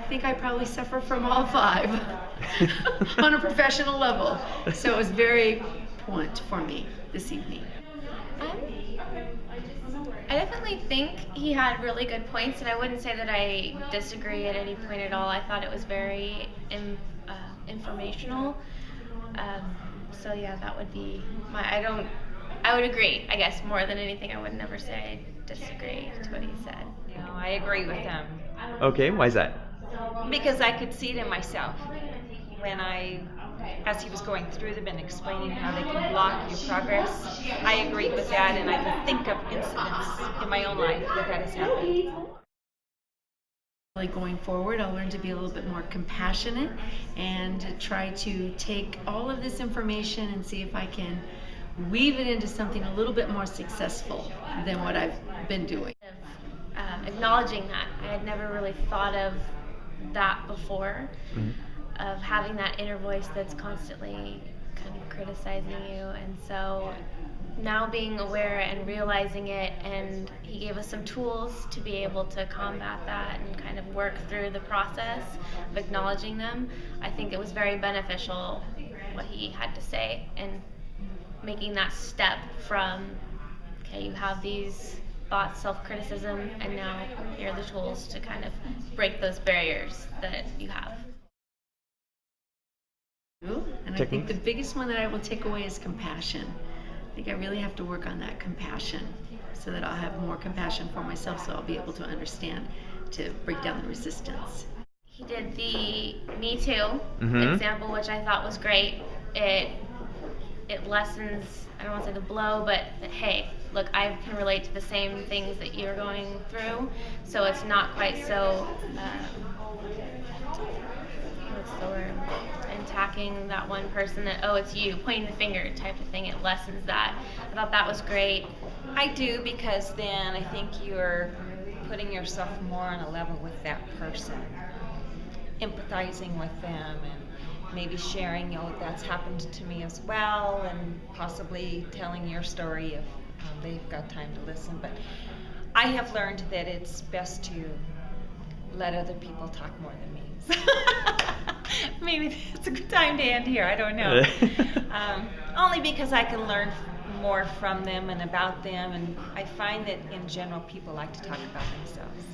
I think I probably suffer from all five on a professional level. So it was very point for me this evening. Um, I definitely think he had really good points, and I wouldn't say that I disagree at any point at all. I thought it was very informational. Um, so yeah, that would be my. I would agree. I guess more than anything, I would never say I disagree to what he said. No, I agree with them Okay, why is that? because I could see it in myself as he was going through them and explaining how they can block your progress. I agreed with that, and I can think of incidents in my own life that has happened. Going forward, I'll learn to be a little bit more compassionate and to try to take all of this information and see if I can weave it into something a little bit more successful than what I've been doing. Acknowledging that I had never really thought of that before, of having that inner voice that's constantly kind of criticizing you, and so now being aware and realizing it, and he gave us some tools to be able to combat that and kind of work through the process of acknowledging them. I think it was very beneficial what he had to say, and making that step from, okay, you have these thoughts, self-criticism, and now here are the tools to kind of break those barriers that you have. And I think the biggest one that I will take away is compassion. I think I really have to work on that compassion so that I'll have more compassion for myself, so I'll be able to understand, to break down the resistance. He did the Me Too example, which I thought was great. It lessens, I don't want to say the blow, but that, hey, look, I can relate to the same things that you're going through, so it's not quite so, what's the word, attacking that one person that, oh, it's you, pointing the finger type of thing. It lessens that. I thought that was great. I do, because then I think you're putting yourself more on a level with that person, empathizing with them, and maybe sharing, that's happened to me as well, and possibly telling your story if they've got time to listen. But I have learned that it's best to let other people talk more than me. Maybe it's a good time to end here. I don't know. Only because I can learn more from them and about them, and I find that in general people like to talk about themselves.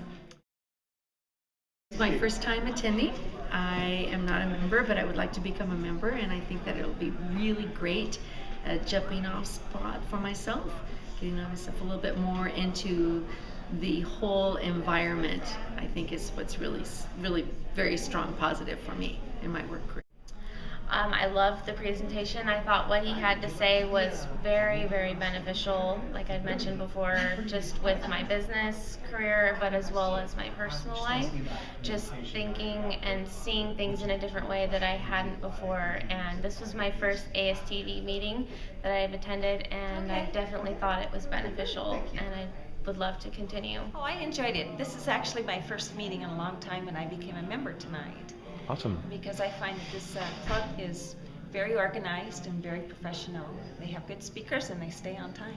It's my first time attending. I am not a member, but I would like to become a member, and I think that it'll be really great jumping off spot for myself, getting myself a little bit more into the whole environment. I think is what's really very strong positive for me in my work career. I loved the presentation. I thought what he had to say was very, very beneficial, like I'd mentioned before, just with my business career, but as well as my personal life. Just thinking and seeing things in a different way that I hadn't before. And this was my first ASTD meeting that I've attended, and I definitely thought it was beneficial, and I would love to continue. Oh, I enjoyed it. This is actually my first meeting in a long time, and I became a member tonight. Awesome. Because I find that this club is very organized and very professional. They have good speakers and they stay on time.